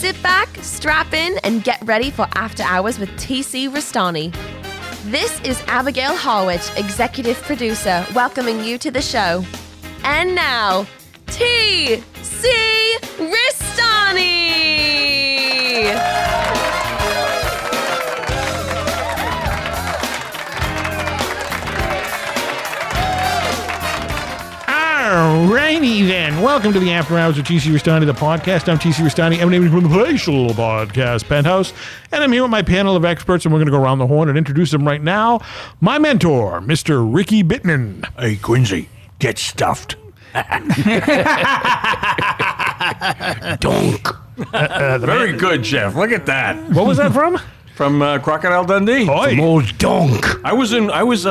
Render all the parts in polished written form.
Sit back, strap in, and get ready for After Hours with TC Restani. This is Abigail Harwich, executive producer, welcoming you to the show. And now, TC Restani! Alrighty then. Welcome to the After Hours with TC Restani, the podcast. I'm TC Restani, emanating from the palatial podcast penthouse. And I'm here with my panel of experts, and we're going to go around the horn and introduce them right now. My mentor, Mr. Ricky Bittman. Hey, Quincy, get stuffed. Donk. Very good, Jeff. Look at that. What was that from? From Crocodile Dundee. Oi. Most donk. I think I was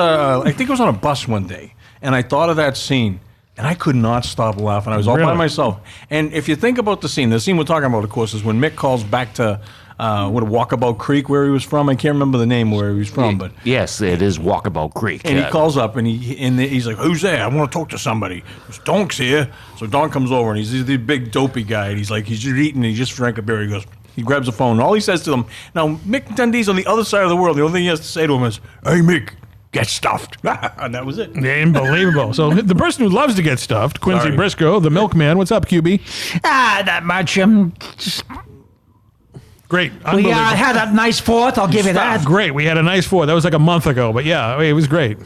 on a bus one day, and I thought of that scene, and I could not stop laughing. I was all by Really? myself. And if you think about the scene we're talking about, of course, is when Mick calls back to Walkabout Creek, where he was from. I can't remember the name where he was from, but Yes, it is Walkabout Creek. and he calls up and he's like, "Who's there? I want to talk to somebody." It's Donk's here. So Donk comes over and he's the big dopey guy, and he's just eating. And he just drank a beer. He goes. He grabs the phone. And all he says to them, now Mick Dundee's on the other side of the world. The only thing he has to say to him is, "Hey Mick, get stuffed." And that was it. Unbelievable. So the person who loves to get stuffed, Quincy Sorry. Briscoe, the milkman. What's up, QB? Not much. Just, Great. we Unbelievable. had a nice fourth. I'll give you that. Great. We had a nice four. That was like a month ago, but yeah, it was great.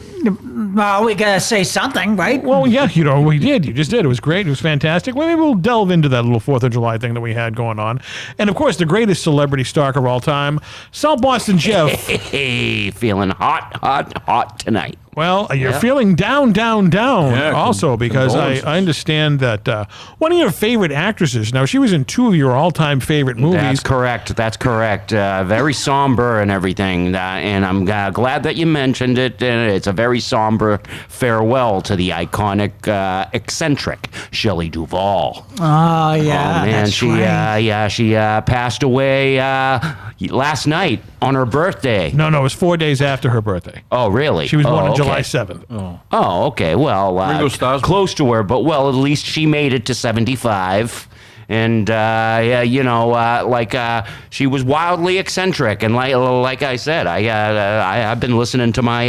Well, we gotta say something, right? Well, yeah, we did. You just did. It was great. It was fantastic. Well, maybe we'll delve into that little 4th of July thing that we had going on. And, of course, the greatest celebrity stalker of all time, South Boston Jeff. Hey, feeling hot tonight. Well, you're feeling down Yeah, also because I understand that one of your favorite actresses, now she was in 2 of your all-time favorite movies. That's correct. Very somber and everything. And I'm glad that you mentioned it. It's a very somber farewell to the iconic, eccentric Shelley Duvall. Oh yeah, Oh man, that's right. she passed away last night on her birthday. No, it was 4 days after her birthday. Oh really? She was born on okay. July 7th. Oh, okay. Well, Ringo Starr's- close to her, but well, at least she made it to 75. And she was wildly eccentric, and like I said, I've been listening to my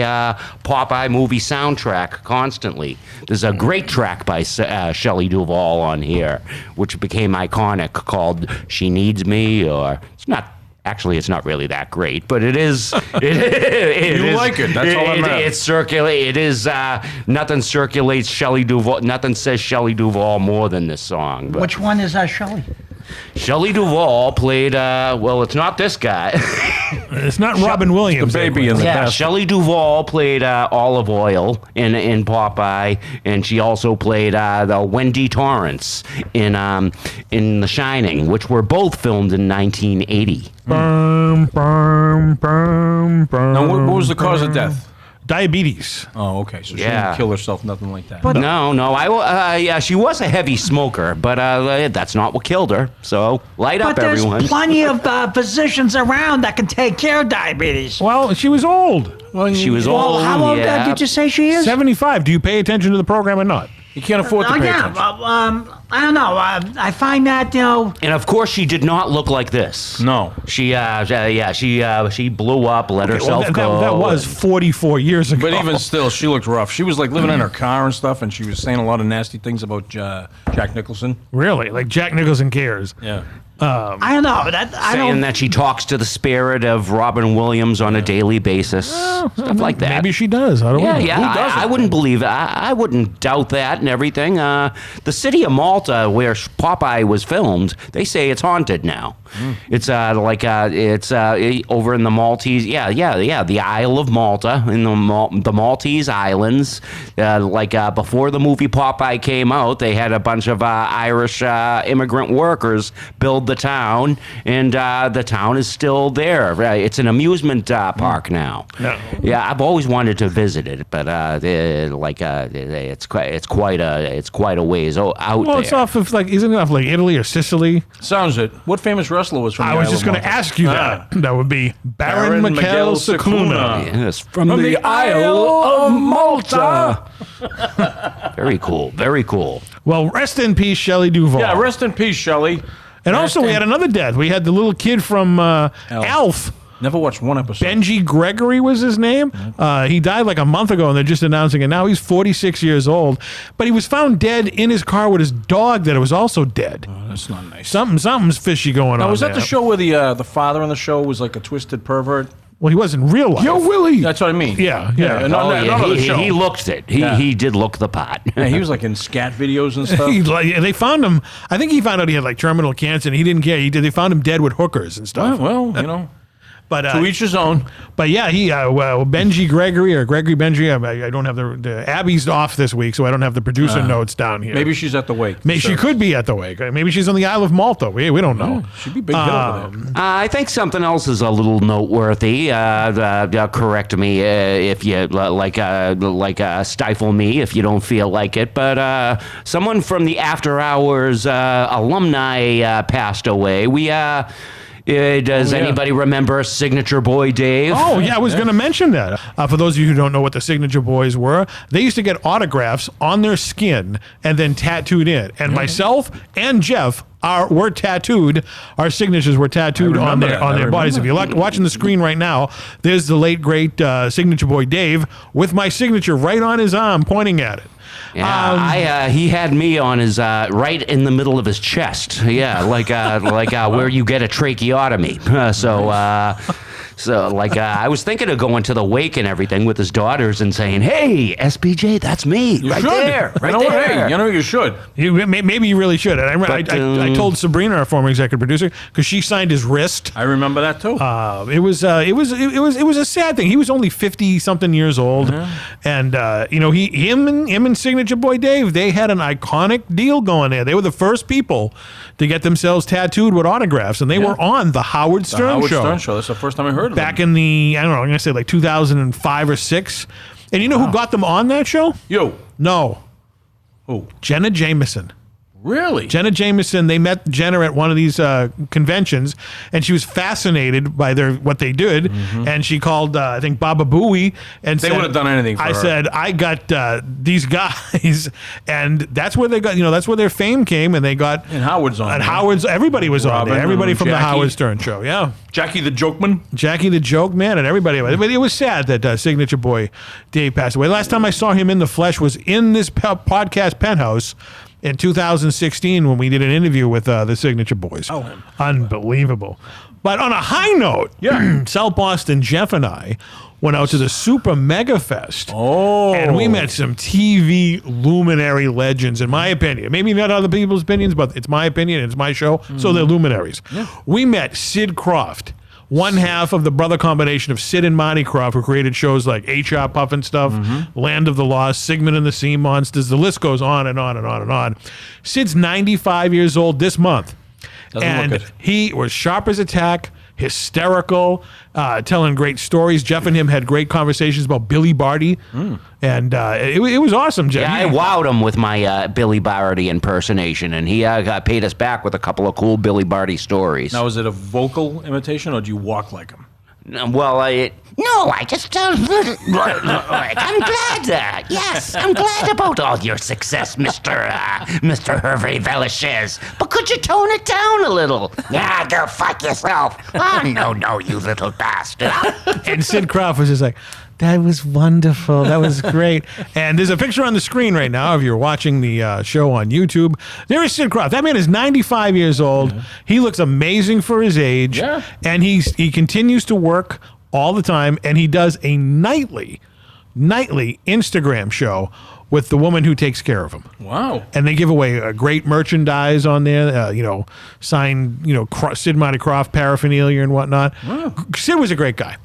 Popeye movie soundtrack constantly. There's a great track by Shelley Duvall on here, which became iconic, called "She Needs Me," or it's not. Actually, it's not really that great, but it is. You like it. That's all that matters. It is. Nothing circulates Shelley Duvall. Nothing says Shelley Duvall more than this song. But Which one is Shelley? Shelley Duvall played. Well, it's not this guy. It's not Robin Williams. The baby in the Yeah. past. Shelley Duvall played Olive Oil in Popeye, and she also played the Wendy Torrance in The Shining, which were both filmed in 1980. Now, Now, what was the cause of death? Diabetes. Oh, okay. So she Yeah. didn't kill herself, nothing like that. No, she was a heavy smoker, but that's not what killed her. So light But up, there's everyone. plenty of physicians around that can take care of diabetes. Well, she was old. She was Well, old. how old yeah. did you say she is? 75. Do you pay attention to the program or not? You can't afford to Oh pay yeah. attention. I don't know. I find that And of course, she did not look like this. No. She blew up, let herself go. That was 44 years ago. But even still, she looked rough. She was like living in her car and stuff, and she was saying a lot of nasty things about Jack Nicholson. Really? Like Jack Nicholson cares. Yeah. I don't know. Saying that she talks to the spirit of Robin Williams on a daily basis, stuff like that. Maybe she does. I don't know. Yeah, I wouldn't believe it. I wouldn't doubt that and everything. The city of Malta, where Popeye was filmed, they say it's haunted now. It's it's over in the Maltese. Yeah. The Isle of Malta in the Maltese Islands. Before the movie Popeye came out, they had a bunch of Irish immigrant workers build the town, and the town is still there. It's an amusement park now. No. Yeah, I've always wanted to visit it, but it's quite a ways out Well, there. it's off of isn't it off like Italy or Sicily? Sounds it. What famous wrestler was from I the was Isle just of going to Malta? ask you that. That would be Baron Miguel Cicluna. Yes, from the Isle of Malta. Very cool. Very cool. Well, rest in peace, Shelley Duvall. Yeah, rest in peace, Shelley. And also, we had another death. We had the little kid from Alf. Never watched one episode. Benji Gregory was his name. He died like a month ago, and they're just announcing it now. He's 46 years old, but he was found dead in his car with his dog that was also dead. Oh, that's not nice. Something's fishy going on. Now, was that there. the show where the father on the show was like a twisted pervert? Well, he was in real life. Yo, Willie. That's what I mean. Yeah. Not on the show. He looked it. He did look the part. Yeah, he was like in scat videos and stuff. They found him. I think he found out he had like terminal cancer, and he didn't care. They found him dead with hookers and stuff. Well, you know. But to each his own. But yeah, he Benji Gregory or Gregory Benji. I don't have the Abby's off this week, so I don't have the producer notes down here. Maybe she's at the wake. Maybe she could be at the wake. Maybe she's on the Isle of Malta. We don't know. She'd be big hit over there. I think something else is a little noteworthy. Correct me if you stifle me if you don't feel like it. But someone from the After Hours alumni passed away. Does anybody remember Signature Boy Dave? Oh, yeah, I was going to mention that. For those of you who don't know what the Signature Boys were, they used to get autographs on their skin and then tattooed in. And myself and Jeff were tattooed. Our signatures were tattooed on their bodies. If you're watching the screen right now, there's the late, great Signature Boy Dave with my signature right on his arm pointing at it. Yeah, he had me on his right in the middle of his chest. Yeah, like where you get a tracheotomy. I was thinking of going to the wake and everything with his daughters and saying, "Hey, SBJ, that's me, You right should. there, right you know there." Hey, you know you should. Maybe you really should. And I told Sabrina, our former executive producer, because she signed his wrist. I remember that too. It was a sad thing. He was only 50-something years old, and him and Signature Boy Dave, they had an iconic deal going there. They were the first people to get themselves tattooed with autographs, and they were on the Howard Stern Howard show. Stern show. That's the first time I heard of Back them. in the, I don't know, I'm going to say like 2005 or 6. And you know who got them on that show? Yo. No. Who? Jenna Jameson. Really? Jenna Jameson, they met Jenna at one of these conventions, and she was fascinated by what they did, and she called, I think, Baba Booey, and They said, would have done anything for her. I said, I got these guys, and that's where they got, that's where their fame came, and they got... And Howard's on. And there. Howard's, everybody was on Robin there. Everybody and from the Jackie. Howard Stern show, yeah. Jackie the Jokeman. Jackie the Joke Man and everybody. But it was sad that Signature Boy Dave passed away. Last time I saw him in the flesh was in this podcast penthouse in 2016 when we did an interview with the Signature Boys. Oh. Unbelievable. But on a high note, South Boston Jeff and I went out to the Super Mega Fest. Oh. And we met some TV luminary legends, in my opinion. Maybe not other people's opinions, but it's my opinion. It's my show. So they're luminaries. Yeah. We met Sid Krofft, one half of the brother combination of Sid and Marty Krofft, who created shows like H.R. Puff and Stuff, Land of the Lost, Sigmund and the Sea Monsters. The list goes on and on and on and on. Sid's 95 years old this month. Doesn't look it. He was sharp as a tack, hysterical, telling great stories. Jeff and him had great conversations about Billy Barty, and it was awesome, Jeff. Yeah, I wowed him with my Billy Barty impersonation, and he paid us back with a couple of cool Billy Barty stories. Now, is it a vocal imitation, or do you walk like him? Well, no, I just, I'm glad, yes, I'm glad about all your success, Mr. Hervey Velasquez. But could you tone it down a little? Yeah, go fuck yourself. Oh, no, you little bastard. And Sid Krofft was just like, that was wonderful. That was great. And there's a picture on the screen right now if you're watching the show on YouTube. There is Sid Krofft. That man is 95 years old. Yeah. He looks amazing for his age. Yeah. And he continues to work all the time. And he does a nightly Instagram show with the woman who takes care of him. Wow. And they give away great merchandise on there, signed, Sid Marty Krofft paraphernalia and whatnot. Wow. Sid was a great guy.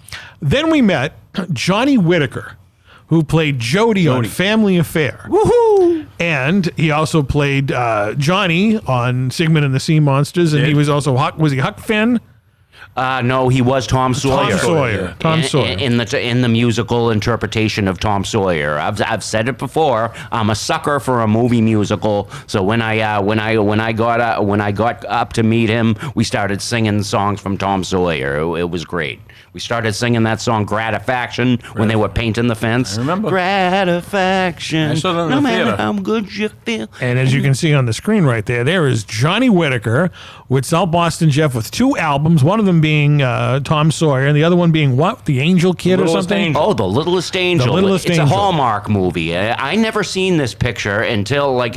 Then we met Johnny Whitaker, who played Jody on Family Affair. Woohoo! And he also played Johnny on Sigmund and the Sea Monsters, and he was also Huck. Was he Huck Finn? No, he was Tom Sawyer. Tom Sawyer. In the musical interpretation of Tom Sawyer. I've said it before. I'm a sucker for a movie musical. So when I got up to meet him, we started singing songs from Tom Sawyer. It was great. We started singing that song "Gratifaction" when they were painting the fence. I remember. Gratifaction. I saw that in the no matter theater. how good you feel. And as you can see on the screen right there is Johnny Whitaker with South Boston Jeff with 2 albums, one of them being Tom Sawyer and the other one being what? The Angel Kid or Littlest something? Angel. Oh, The Littlest Angel. The Littlest it's Angel. a Hallmark movie. I never seen this picture until I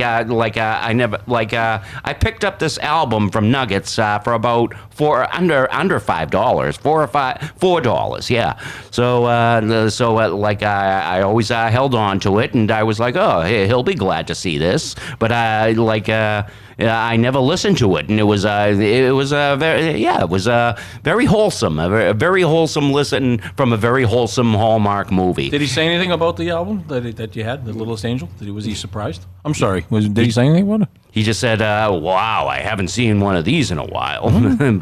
picked up this album from Nuggets for about under $5, $4, yeah. So I always held on to it, and I was like, oh, hey, he'll be glad to see this. But I never listened to it, and it was very wholesome, a very wholesome listen from a very wholesome Hallmark movie. Did he say anything about the album that you had, The Littlest Angel? Was he surprised? I'm sorry. Did he say anything about it? He just said, "Wow, I haven't seen one of these in a while."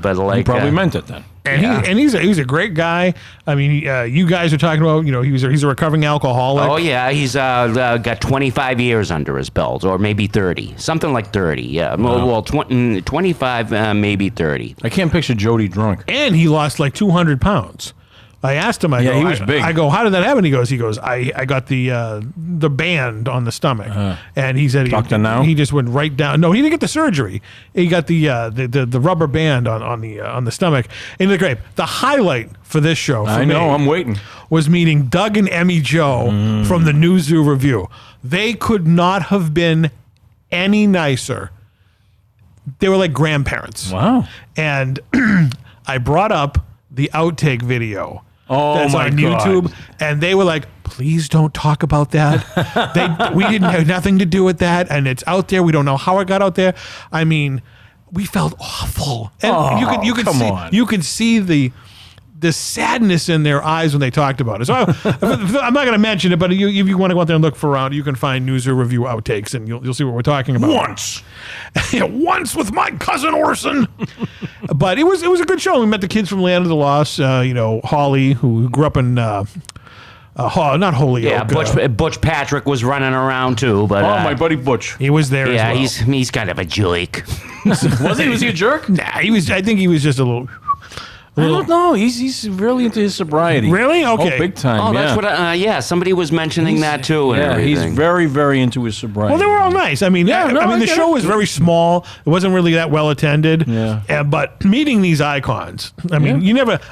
But He probably meant it then. And he's a great guy. I mean, you guys are talking about, he's a recovering alcoholic. Oh yeah, he's got 25 years under his belt, or maybe 30, something like 30. Yeah, well, 25, maybe 30. I can't picture Jody drunk. And he lost like 200 pounds. I asked him, he was big. I go, how did that happen? He goes, I got the band on the stomach. And he said he just went right down. No, he didn't get the surgery. He got the rubber band on the stomach. And the great. The highlight for this show, I'm waiting, was meeting Doug and Emmy Joe from the Newzoo Review. They could not have been any nicer. They were like grandparents. Wow. And I brought up the outtake video. Oh, that's my on God. YouTube, and they were like, "Please don't talk about that. We didn't have nothing to do with that, and it's out there. We don't know how it got out there. I mean, we felt awful, and you could see the sadness in their eyes when they talked about it. So I'm not going to mention it, but if you want to go out there and look for around, you can find Newzoo Review outtakes, and you'll see what we're talking about. Once with my cousin Orson. But it was a good show. We met the kids from Land of the Lost. Holly, who grew up in not Holyoke. Yeah, Butch Patrick was running around too. But my buddy Butch. he was there. Yeah, as well. he's kind of a joke. Was he? Was he a jerk? Nah, I think he was just a little. I don't know. He's really into his sobriety. Really? Okay. Oh, big time. Oh, that's what. Somebody was mentioning that too. And he's everything. very, very into his sobriety. Well, they were all nice. I mean, the show was very small. It wasn't really that well attended. Yeah. But meeting these icons, I mean,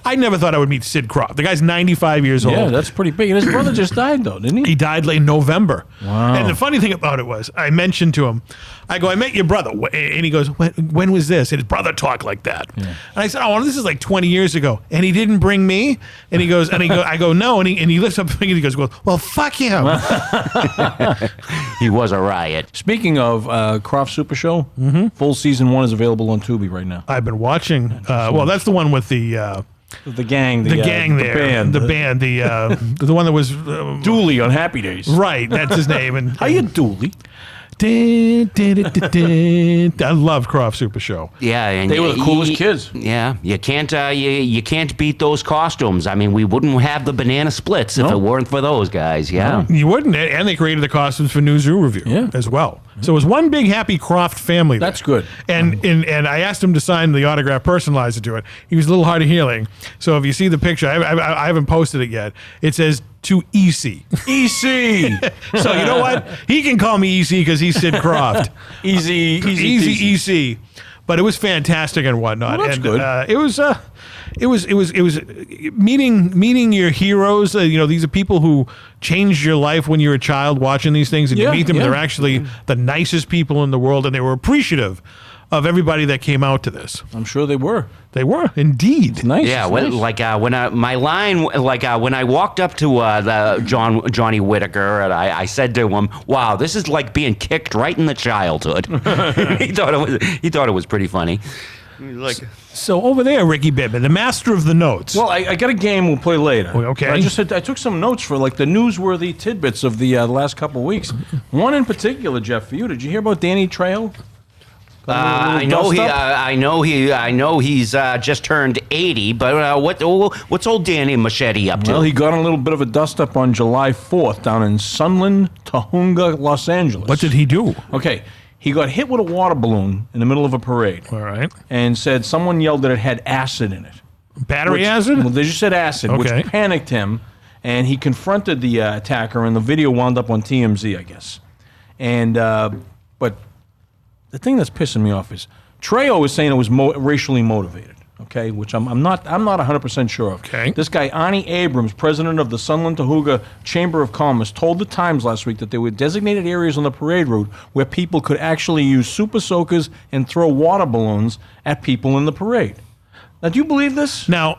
I never thought I would meet Sid Krofft. The guy's 95 years old. Yeah, that's pretty big. And his brother just died, though, didn't he? He died late November. Wow. And the funny thing about it was, I mentioned to him, I go, I met your brother. And he goes, when was this? And his brother talked like that. Yeah. And I said, oh, this is like 20 years ago. And he didn't bring me? And he goes, I go, no. And he lifts up the finger and he goes, well, fuck him. He was a riot. Speaking of Krofft Super Show, full season 1 is available on Tubi right now. I've been watching. Well, that's the one with the gang, the band, the one that was Dooley on Happy Days. Right, that's his name. And How you, Dooley? I love Krofft Super Show. Yeah, and They were the coolest kids. Yeah, you can't beat those costumes. I mean, we wouldn't have the banana splits if it weren't for those guys. Yeah. You wouldn't, and they created the costumes for Newzoo Review as well. So it was one big happy Krofft family. That's good. And I asked him to sign the autograph, personalize it to it. He was a little hard of hearing. So if you see the picture, I haven't posted it yet. It says to EC. EC. So you know what? He can call me EC because he's Sid Krofft. Easy EC. But it was fantastic and whatnot. Well, that's and good. it was meeting your heroes. These are people who changed your life when you were a child watching these things, and you meet them, and they're actually the nicest people in the world, and they were appreciative of everybody that came out to this. I'm sure they were. They were indeed. It's nice. Yeah, it's nice. when I walked up to Johnny Whitaker, and I said to him, "Wow, this is like being kicked right in the childhood." He thought it was pretty funny. So over there, Ricky Bittman, the master of the notes. Well, I got a game we'll play later. Okay. I took some notes for like the newsworthy tidbits of the last couple of weeks. One in particular, Jeff, for you. Did you hear about Danny Trejo? I know he's just turned 80. But what's old Danny Machete up to? Well, he got a little bit of a dust up on July 4th down in Sunland, Tahunga, Los Angeles. What did he do? Okay, he got hit with a water balloon in the middle of a parade. All right. And said someone yelled that it had acid in it. Battery acid? Well, they just said acid, Okay. which panicked him, and he confronted the attacker, and the video wound up on TMZ, I guess. And but the thing that's pissing me off is Trejo is saying it was racially motivated. Okay, which I'm not 100% sure of. Okay. This guy Ani Abrams, president of the Sunland Tahunga Chamber of Commerce, told the Times last week that there were designated areas on the parade route where people could actually use super soakers and throw water balloons at people in the parade. Now, do you believe this? Now,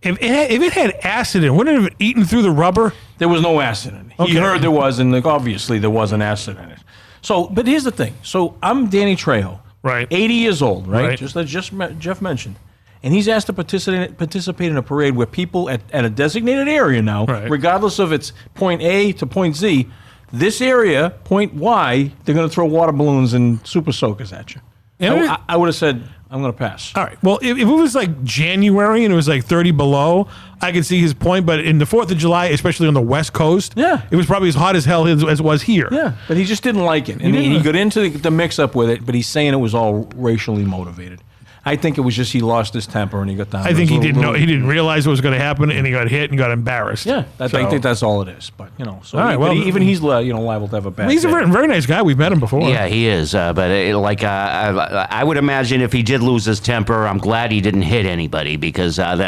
if it had acid in it, wouldn't it have eaten through the rubber? There was no acid in it. Okay. He heard there was, and obviously there wasn't acid in it. So, but here's the thing. So I'm Danny Trejo, Right. 80 years old, right? Right. Just as Jeff mentioned. And he's asked to participate in a parade where people at a designated area now, Right. regardless of its point A to point Z, this area, point Y, they're going to throw water balloons and super soakers at you. Yeah. I would have said, I'm going to pass. All right. Well, if it was like January and it was like 30 below, I could see his point. But in the 4th of July, especially on the West Coast, Yeah. it was probably as hot as hell as it was here. Yeah, but he just didn't like it. And he got into the mix-up with it, but he's saying it was all racially motivated. I think it was just he lost his temper and he got down. I think he didn't know. He didn't realize what was going to happen, and he got hit and got embarrassed. Yeah, I So- think that's all it is. But so All right, but well- even he's liable to have a bad. He's a day. very, very nice guy. We've met him before. Yeah, he is. But I would imagine if he did lose his temper, I'm glad he didn't hit anybody because that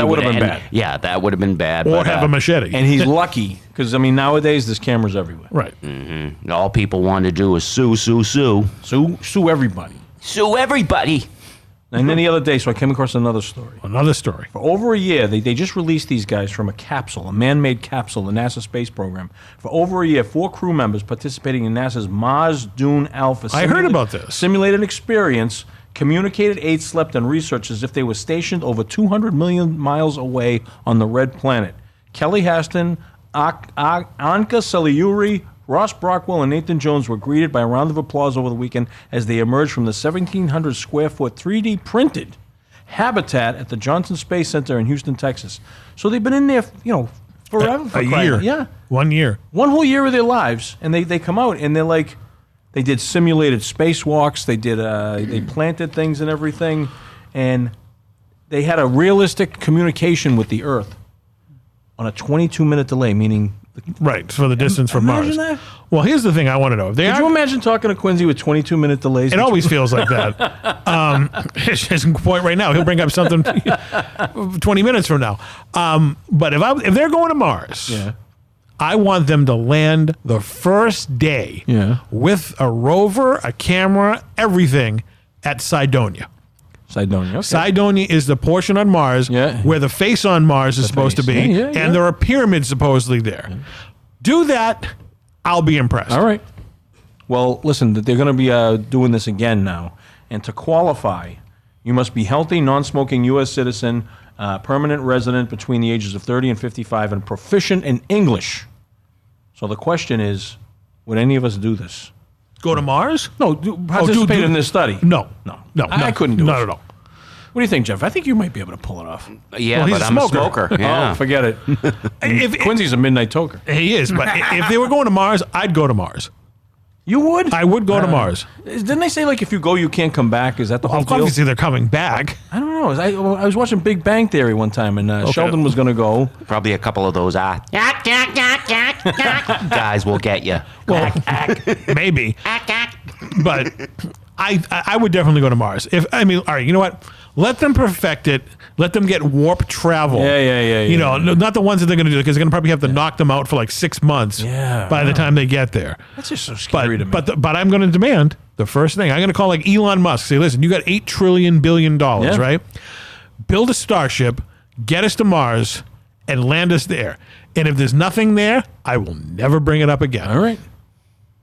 would have been bad. Yeah, that would have been bad. Or but, have a machete. And he's lucky because nowadays there's cameras everywhere. Right. all people want to do is sue. Sue everybody. Sue everybody. And then the other day, so I came across another story. Another story. For over a year, they just released these guys from a capsule, a man-made capsule, the NASA space program. For over a year, 4 crew members participating in NASA's Mars Dune Alpha. I heard about this. Simulated experience, communicated, ate, slept, and researched as if they were stationed over 200 million miles away on the Red Planet. Kelly Haston, Anka Saliuri, Ross Brockwell and Nathan Jones were greeted by a round of applause over the weekend as they emerged from the 1,700 square foot 3D printed habitat at the Johnson Space Center in Houston, Texas. So they've been in there, forever. A year. Yeah. 1 year. One whole year of their lives. And they come out and they're like, they did simulated spacewalks. They did, they planted things and everything. And they had a realistic communication with the Earth on a 22-minute delay, meaning... Right. For the distance from Mars. Imagine that. Well, here's the thing I want to know. If they Could are, you imagine talking to Quincy with 22-minute delays? it always feels like that. His point right now, he'll bring up something 20 minutes from now. But if they're going to Mars, Yeah. I want them to land the first day with a rover, a camera, everything at Cydonia. Cydonia. Okay. Cydonia is the portion on Mars where the face on Mars is supposed to be, face. Yeah, and there are pyramids supposedly there. Do that, I'll be impressed. All right. Well, listen, they're going to be doing this again now. And to qualify, you must be healthy, non-smoking U.S. citizen, permanent resident between the ages of 30 and 55, and proficient in English. So the question is, would any of us do this? Go to Mars? No, participate in this study. No. No. I couldn't do it. Not at all. What do you think, Jeff? I think you might be able to pull it off. Yeah, Well, he's but a I'm a smoker. smoker. Yeah. Oh, forget it. If- Quincy's a midnight toker. He is, but if they were going to Mars, I'd go to Mars. You would? I would go to Mars. Didn't they say, like, if you go, you can't come back? Is that the whole deal? Obviously, they're coming back. I don't know. I was watching Big Bang Theory one time, and Sheldon was going to go. Probably a couple of those guys will get you. Well, maybe. But I would definitely go to Mars. All right, you know what? Let them perfect it. Let them get warp travel. Yeah. You know, not the ones that they're going to do, because they're going to probably have to knock them out for like 6 months by the time they get there. That's just so scary to me. But I'm going to demand the first thing. I'm going to call like Elon Musk. Say, listen, you got $8 trillion billion, right? Build a starship, get us to Mars, and land us there. And if there's nothing there, I will never bring it up again. All right.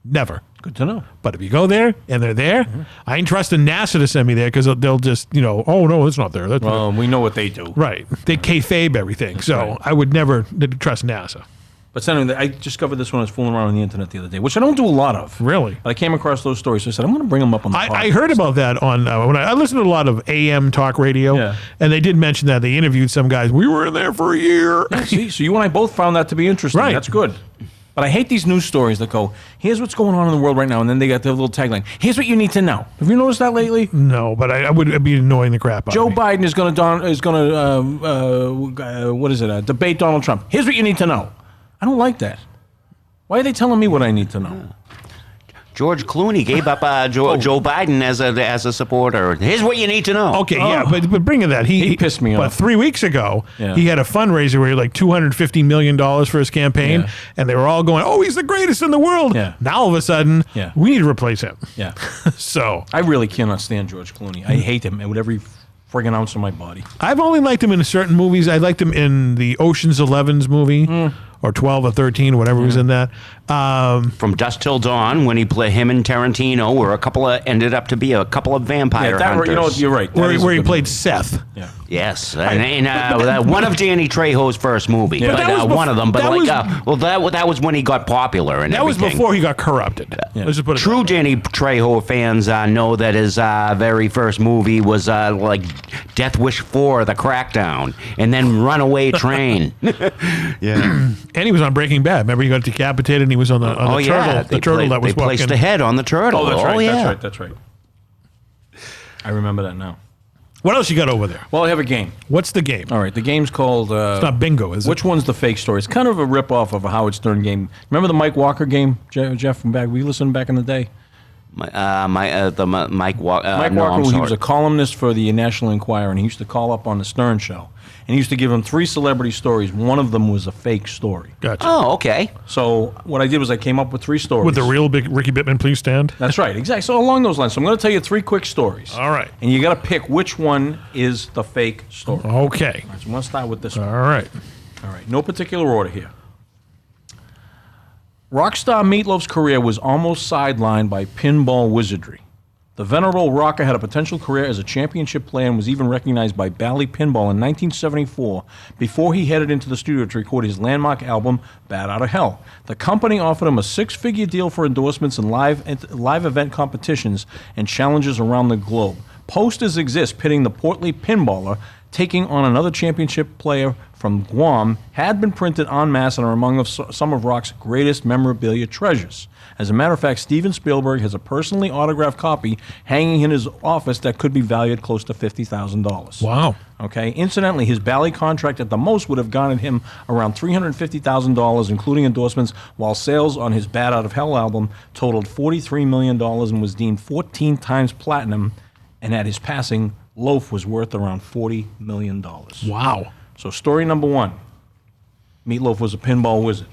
Never. Good to know. But if you go there and they're there, I ain't trusting NASA to send me there, because they'll just, oh, no, it's not there. That's Well, we know what they do. right. They kayfabe everything. So I would never trust NASA. But anyway, I discovered this when I was fooling around on the internet the other day, which I don't do a lot of. Really? But I came across those stories, so I said, I'm going to bring them up on the podcast. I heard about that on when I listened to a lot of AM talk radio, Yeah. and they did mention that they interviewed some guys. We were in there for a year. See, so you and I both found that to be interesting. Right. That's good. But I hate these news stories that go, here's what's going on in the world right now, and then they got their little tagline, here's what you need to know. Have you noticed that lately? No, but I would be annoying the crap out Joe of me. Biden is going to debate Donald Trump. Here's what you need to know. I don't like that. Why are they telling me what I need to know? George Clooney gave up Joe Biden as a supporter. Here's what you need to know. Okay, yeah, but bringing that, He pissed me But off. 3 weeks ago, Yeah. he had a fundraiser where he had like $250 million for his campaign, Yeah. and they were all going, "Oh, he's the greatest in the world." Yeah. Now all of a sudden, Yeah. we need to replace him. Yeah. So I really cannot stand George Clooney. I hate him with every friggin' ounce of my body. I've only liked him in certain movies. I liked him in the Ocean's 11's movie, or 12 or 13, or whatever was in that. From Dusk Till Dawn, when he played him and Tarantino, were ended up to be a couple of vampire hunters. You know, you're right. That Where is a he good played movie. Seth. Yeah. Yes, and one of Danny Trejo's first movie. But that was one of them. But that that was when he got popular and That was everything. before he got corrupted. Let's just put it True that way. Danny Trejo fans know that his very first movie was like Death Wish 4, The Crackdown, and then Runaway Train. Yeah. And he was on Breaking Bad. Remember, he got decapitated, and he was on the turtle. Yeah. The turtle that was They placed walking. the head on the turtle. Oh, that's right. Yeah. That's right. I remember that now. What else you got over there? Well, I have a game. What's the game? All right, the game's called... It's not bingo, is it? Which one's the fake story? It's kind of a rip-off of a Howard Stern game. Remember the Mike Walker game, Jeff, from back? We listened back in the day? Mike Walker. Mike no, Walker, I'm he sorry. was a columnist for the National Enquirer, and he used to call up on the Stern Show. And he used to give him 3 celebrity stories. One of them was a fake story. Gotcha. Oh, okay. So what I did was I came up with 3 stories. Would the real big Ricky Bittman please stand? That's right, exactly. So along those lines. So I'm going to tell you 3 quick stories. All right. And you got to pick which one is the fake story. Okay. So I'm going to start with this one. All right. All right, no particular order here. Rockstar Meatloaf's career was almost sidelined by pinball wizardry. The venerable rocker had a potential career as a championship player and was even recognized by Bally Pinball in 1974 before he headed into the studio to record his landmark album, Bat Out of Hell. The company offered him a 6-figure deal for endorsements in live event competitions and challenges around the globe. Posters exist pitting the portly pinballer taking on another championship player from Guam had been printed en masse and are among some of rock's greatest memorabilia treasures. As a matter of fact, Steven Spielberg has a personally autographed copy hanging in his office that could be valued close to $50,000. Wow. Okay. Incidentally, his Bally contract at the most would have garnered him around $350,000, including endorsements, while sales on his Bat Out of Hell album totaled $43 million and was deemed 14 times platinum, and at his passing, Loaf was worth around $40 million. Wow. So story number 1, Meatloaf was a pinball wizard.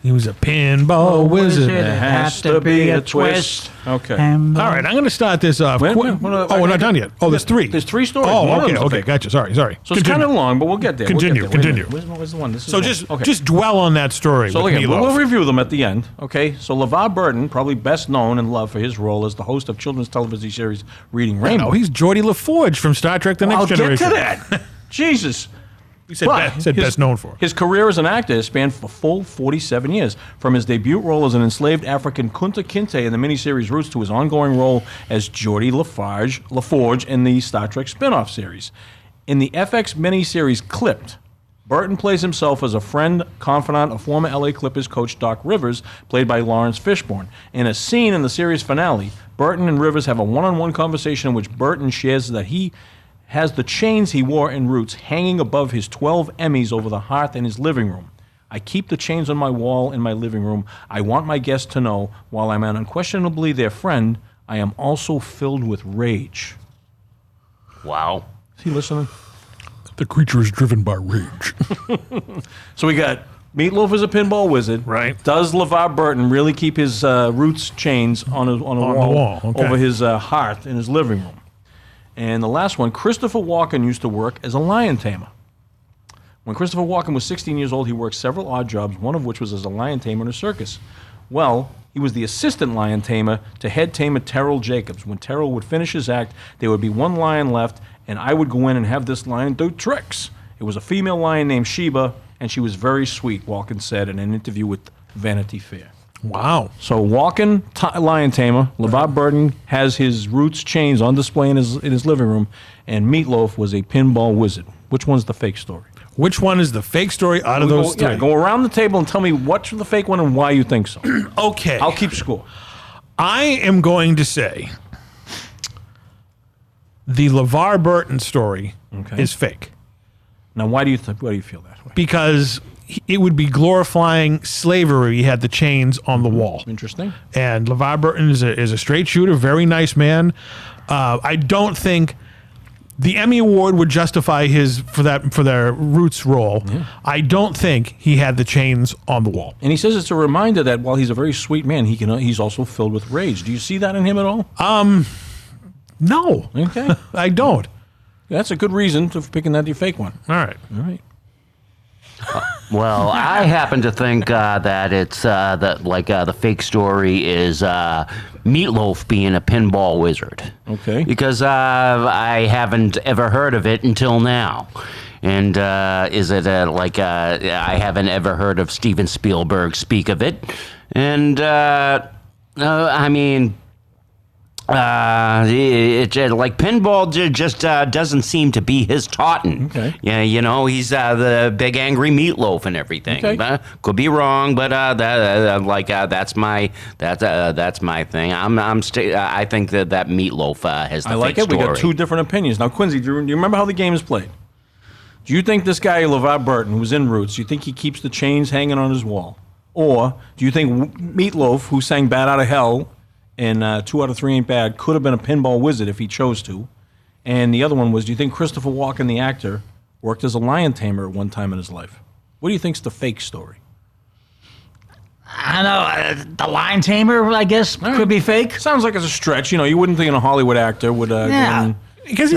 He was a pinball wizard. There has to be a twist. Okay. All right, I'm going to start this off. Wait, quick. we're we're not done yet. Oh, there's 3. There's 3 stories. Oh, One of okay, them's okay, fake. gotcha. Sorry. So it's Continue. kind of long, but we'll get there. Continue, We'll get there. Wait a continue. minute. Where's the one? This is So one. Okay. just dwell on that story So with look, Meatloaf. we'll review them at the end. Okay. So LeVar Burton, probably best known and loved for his role as the host of children's television series Reading Rainbow. No, he's Geordie LaForge from Star Trek: The Next I'll Generation. get to that. Jesus. He said, But best his- known for. His career as an actor spanned for full 47 years, from his debut role as an enslaved African Kunta Kinte in the miniseries Roots to his ongoing role as Geordie LaForge in the Star Trek spin-off series. In the FX miniseries Clipped, Burton plays himself as a friend, confidant of former LA Clippers coach Doc Rivers, played by Lawrence Fishburne. In a scene in the series finale, Burton and Rivers have a one-on-one conversation in which Burton shares that he has the chains he wore in Roots hanging above his 12 Emmys over the hearth in his living room. I keep the chains on my wall in my living room. I want my guests to know, while I'm unquestionably their friend, I am also filled with rage. Wow. Is he listening? The creature is driven by rage. So we got Meatloaf as a pinball wizard. Right. Does LeVar Burton really keep his Roots chains on a wall, okay. over his hearth in his living room? And the last one, Christopher Walken used to work as a lion tamer. When Christopher Walken was 16 years old, he worked several odd jobs, one of which was as a lion tamer in a circus. Well, he was the assistant lion tamer to head tamer Terrell Jacobs. When Terrell would finish his act, there would be one lion left, and I would go in and have this lion do tricks. It was a female lion named Sheba, and she was very sweet, Walken said in an interview with Vanity Fair. Wow. So Walken, lion tamer, LeVar Burton has his Roots chains on display in his living room, and Meatloaf was a pinball wizard. Which one's the fake story? Which one is the fake story out of those three? Yeah, go around the table and tell me what's the fake one and why you think so. Okay. I'll keep score. I am going to say the LeVar Burton story is fake. Now, why do you feel that way? Because it would be glorifying slavery. He had the chains on the wall. Interesting. And LeVar Burton is a straight shooter, very nice man. I don't think the Emmy Award would justify for their Roots role. Yeah. I don't think he had the chains on the wall. And he says it's a reminder that while he's a very sweet man, he's also filled with rage. Do you see that in him at all? No. Okay. I don't. That's a good reason for picking that your fake one. All right. Well, I happen to think that it's the fake story is Meatloaf being a pinball wizard. Okay. Because I haven't ever heard of it until now. And is it I haven't ever heard of Steven Spielberg speak of it. And I mean, pinball just doesn't seem to be his taunting. Okay. Yeah, he's the big angry Meatloaf and everything. Okay. Could be wrong, but that's my thing. I think that Meatloaf has the I like fake it. We got story. two different opinions. Now, Quincy, do you remember how the game is played? Do you think this guy, LeVar Burton, who's in Roots, do you think he keeps the chains hanging on his wall? Or do you think Meatloaf, who sang Bat Out of Hell, and 2 Out of 3 Ain't Bad, could have been a pinball wizard if he chose to? And the other one was, do you think Christopher Walken, the actor, worked as a lion tamer at one time in his life? What do you think's the fake story? I don't know. The lion tamer, I guess, could be fake. Sounds like it's a stretch. You wouldn't think a Hollywood actor would go in. Because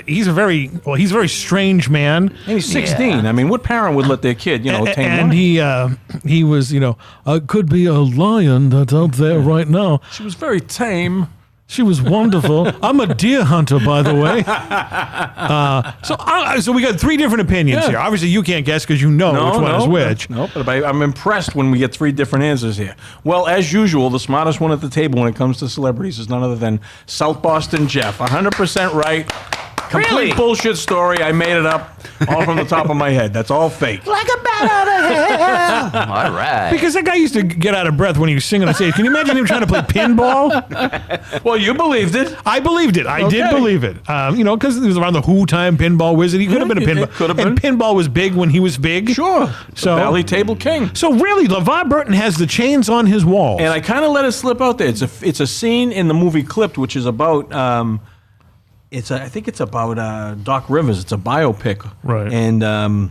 he's a very strange man. And he's 16. Yeah. I mean, what parent would let their kid, tame and lion? he was, could be a lion that's out there right now. She was very tame. She was wonderful. I'm a deer hunter, by the way. So we got three different opinions here. Obviously, you can't guess because which one is which. No, but I'm impressed when we get three different answers here. Well, as usual, the smartest one at the table when it comes to celebrities is none other than South Boston Jeff. 100% right. Complete Really? bullshit story. I made it up all from the top of my head. That's all fake. Like a bat out of hell. All right. Because that guy used to get out of breath when he was singing on stage. Can you imagine him trying to play pinball? Well, you believed it. I believed it. I did believe it. Because it was around the Who time pinball wizard. He could have been a pinball. It could have been. And pinball was big when he was big. Sure. So the Valley Table King. So really, LeVar Burton has the chains on his walls. And I kind of let it slip out there. It's a scene in the movie Clipped, which is about I think it's about Doc Rivers. It's a biopic, Right. And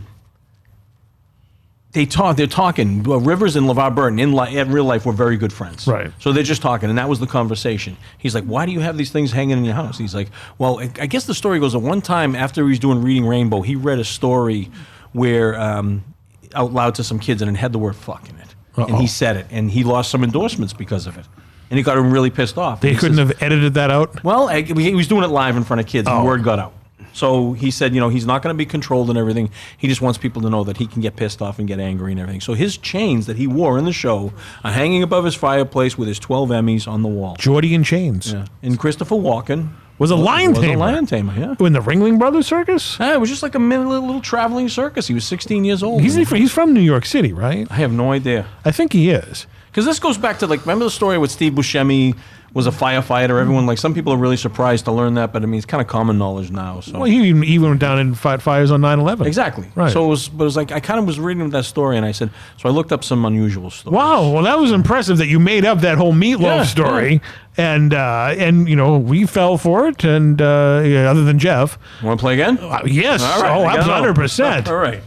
they're talking. Well, Rivers and LeVar Burton in real life were very good friends, Right. So they're just talking, and that was the conversation. He's like, "Why do you have these things hanging in your house?" He's like, "Well, I guess the story goes that one time after he was doing Reading Rainbow, he read a story where out loud to some kids, and it had the word fuck in it, and he said it, and he lost some endorsements because of it." And he got him really pissed off. They couldn't have edited that out? Well, he was doing it live in front of kids, and word got out. So he said, he's not going to be controlled and everything. He just wants people to know that he can get pissed off and get angry and everything. So his chains that he wore in the show are hanging above his fireplace with his 12 Emmys on the wall. Geordie and Chains. Yeah. And Christopher Walken Was a lion tamer. Was a lion tamer, yeah. In the Ringling Brothers Circus? Yeah, it was just like a little traveling circus. He was 16 years old. He's from New York City, right? I have no idea. I think he is. Because this goes back to, remember the story with Steve Buscemi was a firefighter? Everyone, some people are really surprised to learn that, but I mean, it's kind of common knowledge now. So. Well, he went down and fought fires on 9/11. Exactly. Right. So it was like, I kind of was reading that story, and I said, so I looked up some unusual stories. Wow. Well, that was impressive that you made up that whole meatloaf story. Yeah. And we fell for it, and other than Jeff. Want to play again? Yes. All right. 100%. All right.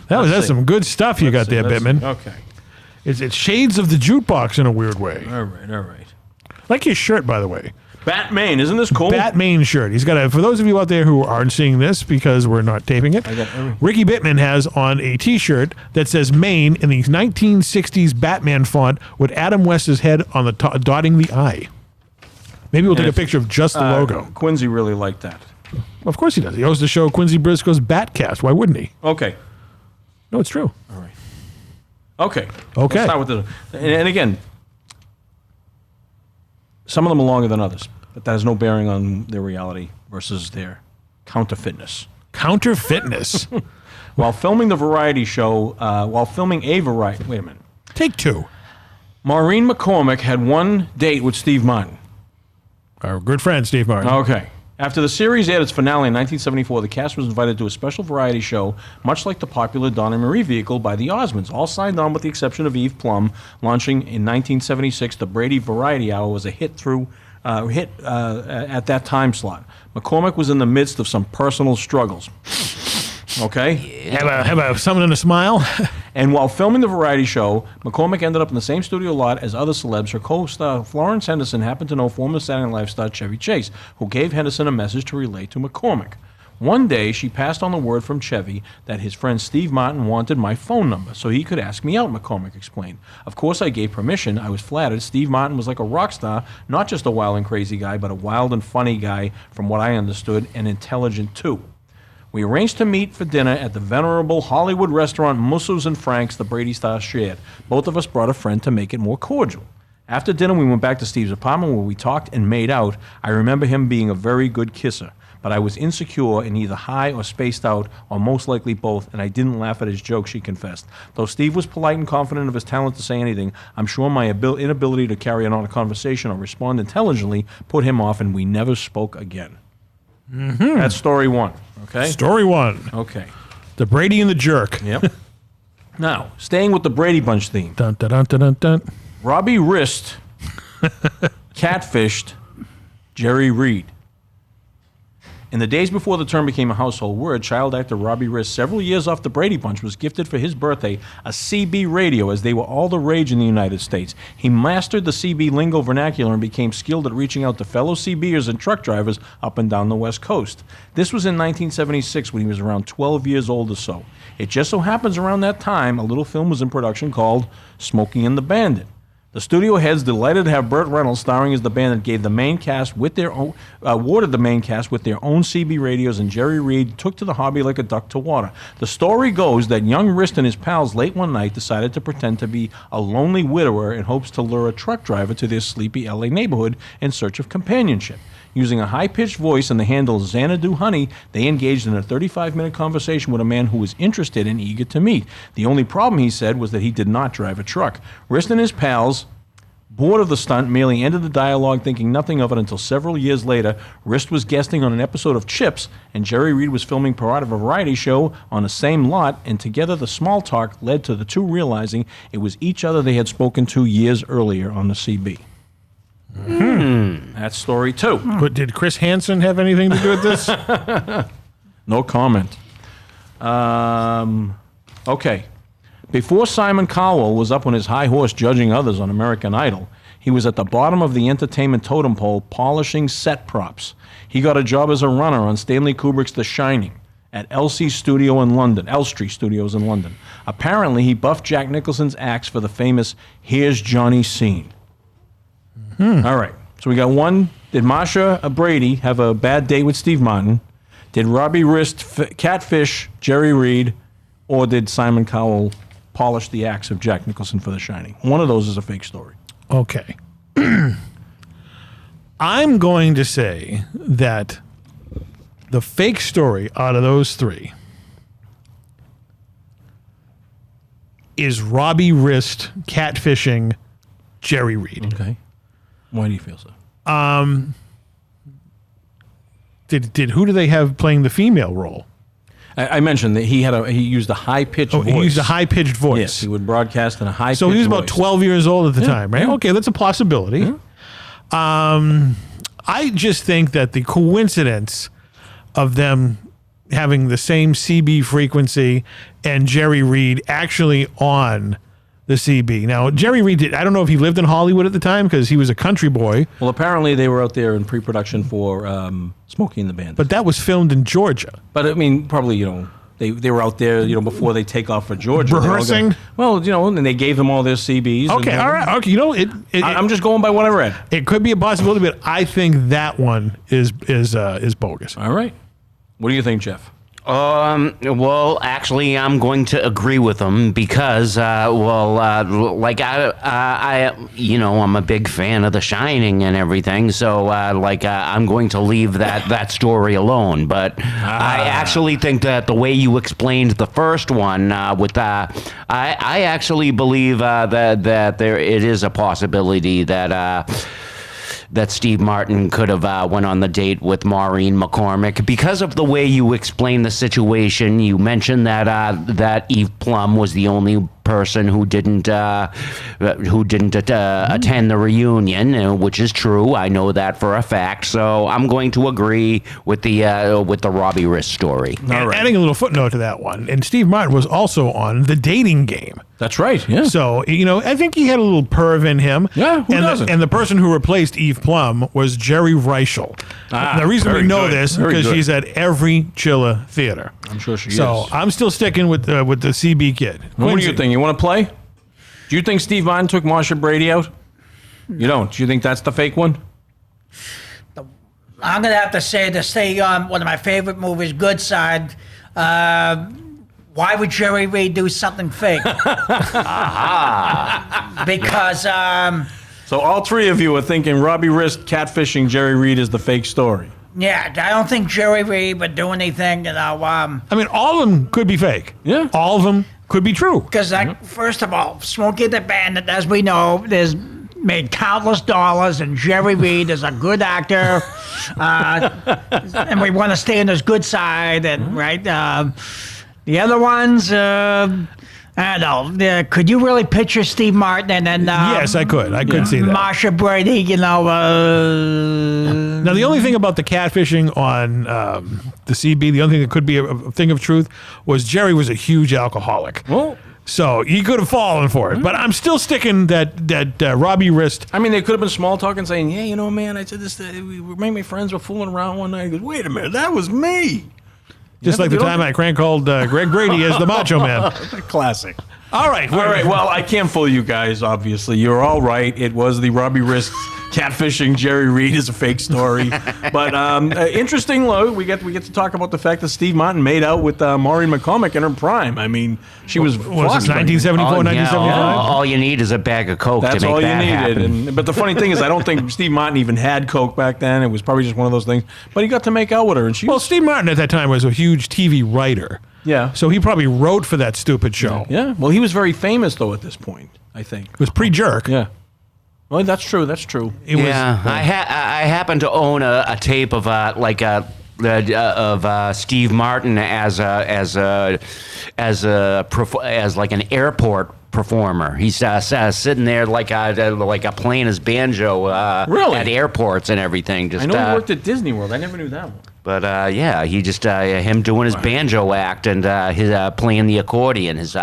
That's some good stuff you got there, Bittman. Okay. It's shades of the jukebox in a weird way. All right. Like his shirt, by the way. Batman, isn't this cool? Batman shirt. He's got for those of you out there who aren't seeing this because we're not taping it, Ricky Bittman has on a t-shirt that says Maine in the 1960s Batman font with Adam West's head on the dotting the I. Maybe we'll take a picture of just the logo. Quincy really liked that. Of course he does. He hosts the show Quincy Briscoe's Batcast. Why wouldn't he? Okay. No, it's true. All right. Okay. Okay. Let's start with and again, some of them are longer than others, but that has no bearing on their reality versus their counterfeitness. Counterfeitness. While filming a variety, wait a minute. Take two. Maureen McCormick had one date with Steve Martin. Our good friend, Steve Martin. Okay. After the series aired its finale in 1974, the cast was invited to a special variety show, much like the popular Donna Marie vehicle by the Osmonds. All signed on with the exception of Eve Plum. Launching in 1976, the Brady Variety Hour was a hit at that time slot. McCormick was in the midst of some personal struggles. Okay? Have something to smile? And while filming the variety show, McCormick ended up in the same studio lot as other celebs. Her co-star Florence Henderson happened to know former Saturday Night Live star Chevy Chase, who gave Henderson a message to relay to McCormick. One day, she passed on the word from Chevy that his friend Steve Martin wanted my phone number so he could ask me out, McCormick explained. Of course, I gave permission. I was flattered. Steve Martin was like a rock star, not just a wild and crazy guy, but a wild and funny guy, from what I understood, and intelligent too. We arranged to meet for dinner at the venerable Hollywood restaurant Musso's and Frank's the Brady stars shared. Both of us brought a friend to make it more cordial. After dinner, we went back to Steve's apartment where we talked and made out. I remember him being a very good kisser, but I was insecure and either high or spaced out, or most likely both, and I didn't laugh at his joke, she confessed. Though Steve was polite and confident of his talent to say anything, I'm sure my inability to carry on a conversation or respond intelligently put him off, and we never spoke again. Mm-hmm. That's story one. Okay. Story one. Okay. The Brady and the Jerk. Yep. Now, staying with the Brady Bunch theme. Dun, dun, dun, dun, dun, dun. Robbie Rist catfished Jerry Reed. In the days before the term became a household word, child actor Robbie Rist, several years off the Brady Bunch, was gifted for his birthday a CB radio, as they were all the rage in the United States. He mastered the CB lingo vernacular and became skilled at reaching out to fellow CBers and truck drivers up and down the West Coast. This was in 1976 when he was around 12 years old or so. It just so happens around that time, a little film was in production called Smokey and the Bandit. The studio heads, delighted to have Burt Reynolds starring as the bandit, gave the main cast with their own, awarded the main cast with their own CB radios, and Jerry Reed took to the hobby like a duck to water. The story goes that young Rist and his pals late one night decided to pretend to be a lonely widower in hopes to lure a truck driver to their sleepy LA neighborhood in search of companionship. Using a high-pitched voice and the handle Xanadu Honey, they engaged in a 35-minute conversation with a man who was interested and eager to meet. The only problem, he said, was that he did not drive a truck. Rist and his pals, bored of the stunt, merely ended the dialogue, thinking nothing of it until several years later. Rist was guesting on an episode of Chips, and Jerry Reed was filming part of a variety show on the same lot, and together the small talk led to the two realizing it was each other they had spoken to years earlier on the CB. That's story two. But did Chris Hansen have anything to do with this? No comment. Okay. Before Simon Cowell was up on his high horse judging others on American Idol, he was at the bottom of the entertainment totem pole polishing set props. He got a job as a runner on Stanley Kubrick's The Shining at Elstree Studios in London. Apparently, he buffed Jack Nicholson's axe for the famous Here's Johnny scene. All right. So we got one. Did Marsha Brady have a bad date with Steve Martin? Did Robbie Rist catfish Jerry Reed? Or did Simon Cowell polish the axe of Jack Nicholson for The Shining? One of those is a fake story. Okay. I'm going to say that the fake story out of those three is Robbie Rist catfishing Jerry Reed. Okay. Why do you feel so? Did who do they have playing the female role? I mentioned that he used a high-pitched voice. He used a high-pitched voice. Yes, he would broadcast in a high-pitched voice. So he was about 12 years old at the time, right? Yeah. Okay, that's a possibility. Yeah. I just think that the coincidence of them having the same CB frequency and Jerry Reed actually on the CB. Now, Jerry Reed I don't know if he lived in Hollywood at the time because he was a country boy. Well, apparently they were out there in pre-production for Smokey and the Bandit. But that was filmed in Georgia. But I mean, probably, they were out there, before they take off for Georgia. Rehearsing? And they gave them all their CBs. Okay, all right. Okay, I'm just going by what I read. It could be a possibility, but I think that one is bogus. All right. What do you think, Jeff? Well, actually, I'm going to agree with him because, like I'm a big fan of The Shining and everything. So, I'm going to leave that story alone. But I actually think that the way you explained the first one I actually believe that it is a possibility that Steve Martin could have went on the date with Maureen McCormick because of the way you explained the situation. You mentioned that Eve Plum was the only person who didn't attend the reunion, which is true. I know that for a fact. So I'm going to agree with the Robbie Rist story. Adding a little footnote to that one, and Steve Martin was also on The Dating Game. That's right. Yeah. So, I think he had a little perv in him. Yeah, who doesn't? And the person who replaced Eve Plum was Jerry Reichel. The reason we know this is because she's at every Chilla theater. I'm sure she is. So I'm still sticking with the CB kid. What do you think? You want to play? Do you think Steve Martin took Marsha Brady out? You don't. Do you think that's the fake one? I'm going to have to say one of my favorite movies, Good Side. Why would Jerry Reed do something fake? Because... So all three of you are thinking Robbie Rist catfishing Jerry Reed is the fake story. Yeah, I don't think Jerry Reed would do anything, I mean, all of them could be fake. Yeah. All of them could be true. Because, first of all, Smokey the Bandit, as we know, has made countless dollars, and Jerry Reed is a good actor, and we want to stay on his good side, and right. The other ones, I don't know. Could you really picture Steve Martin and then? Yes, I could. I could see that. Marsha Brady, Now, the only thing about the catfishing on the CB, the only thing that could be a thing of truth, was Jerry was a huge alcoholic. Well, so he could have fallen for it. But I'm still sticking that Robbie Rist. I mean, they could have been small talking, saying, "Yeah, man, I said this. My friends were fooling around one night." He goes, "Wait a minute, that was me." Just like the time I crank called Greg Brady as the Macho Man. Classic. All right. Well, I can't fool you guys, obviously. You're all right. It was the Robbie Rist catfishing Jerry Reed is a fake story. But interesting, we get to talk about the fact that Steve Martin made out with Maureen McCormick in her prime. I mean, she was... Was it 1974, 1975? All you need is a bag of Coke to make that happen. That's all you needed. But the funny thing is, I don't think Steve Martin even had Coke back then. It was probably just one of those things. But he got to make out with her. And Steve Martin at that time was a huge TV writer. Yeah. So he probably wrote for that stupid show. Yeah. Well, he was very famous, though, at this point, I think. It was pre-Jerk. Yeah. Well, that's true. That's true. I happen to own a tape of Steve Martin as like an airport performer. He's sitting there playing his banjo really? At airports and everything. I know he worked at Disney World. I never knew that one. But he just him doing his banjo act and his playing the accordion, his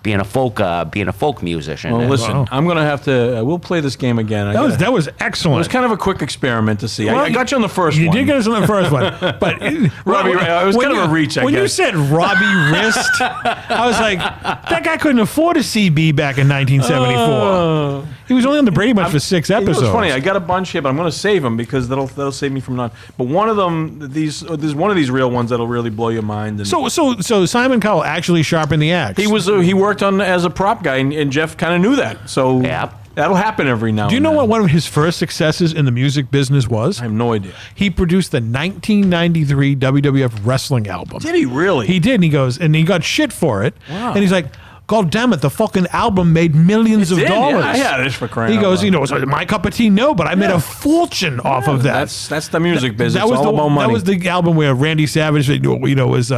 being a folk musician. Well, listen, I'm gonna have to. We'll play this game again. That was excellent. It was kind of a quick experiment to see. Well, I got you on the first one. You did get us on the first one, but Robbie, it was kind of a reach. When you said Robbie Rist, I was like, that guy couldn't afford a CB back in 1974. He was only on the Brady Bunch for 6 episodes. It's funny. I got a bunch here, but I'm going to save them because that'll save me from not. But one of them, there's one of these real ones that'll really blow your mind. And so Simon Cowell actually sharpened the axe. He worked on as a prop guy, and Jeff kind of knew that. So that'll happen every now. Do you know what one of his first successes in the music business was? I have no idea. He produced the 1993 WWF wrestling album. Did he really? He did. And he goes, and he got shit for it. Wow. And he's like, God damn it, the fucking album made millions of dollars. Yeah, I had it for crying He goes, out loud. is it my cup of tea? No, but I made a fortune off of that. That's the music business. It's all about money. That was the album where Randy Savage, was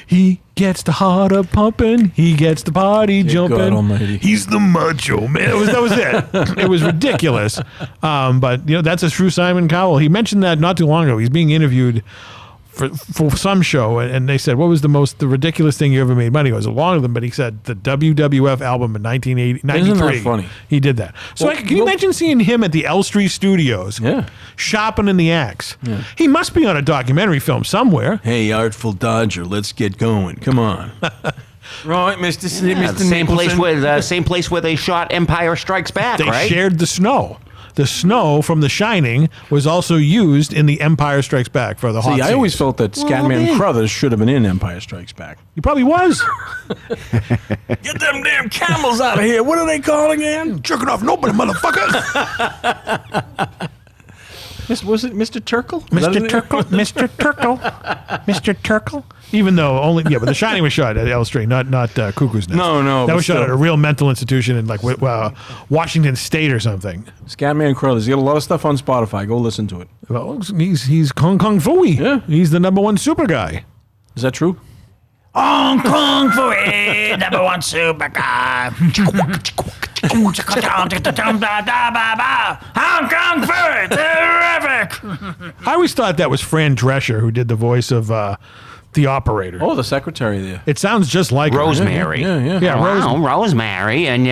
he gets the heart a pumping, he gets the party jumping. God almighty. He's the macho man. That was it. It was ridiculous. But that's a true Simon Cowell. He mentioned that not too long ago. He's being interviewed for some show, and they said, what was the ridiculous thing you ever made money? It was a lot of them, but he said the WWF album in 1993. Isn't that funny? He did that. So can you imagine seeing him at the Elstree Studios shopping in the axe? Yeah. He must be on a documentary film somewhere. Hey, Artful Dodger, let's get going. Come on. Right, Mr. Same place where they shot Empire Strikes Back, They right? shared the snow. the snow from The Shining was also used in The Empire Strikes Back for the hot See, I scenes. always felt that Scatman Crothers should have been in Empire Strikes Back. He probably was. Get them damn camels out of here. What are they called again? Jerking off nobody, motherfucker. Was it Mr. Turkle? Mr. Turkle, Mr. Turkle, Mr. Turkle. Even though but The Shining was shot at Elstree, not Cuckoo's Nest. No, that but was shot still. at a real mental institution in like Washington State or something. Scatman Crothers. He got a lot of stuff on Spotify. Go listen to it. Well, he's Kung Fooey. Yeah. He's the #1 super guy. Is that true? Hong Kong for it, #1 super guy. Hong Kong for it, terrific. I always thought that was Fran Drescher who did the voice of the operator. Oh, the secretary there. It sounds just like her. Rosemary. Yeah. Yeah, Wow, Rosemary, and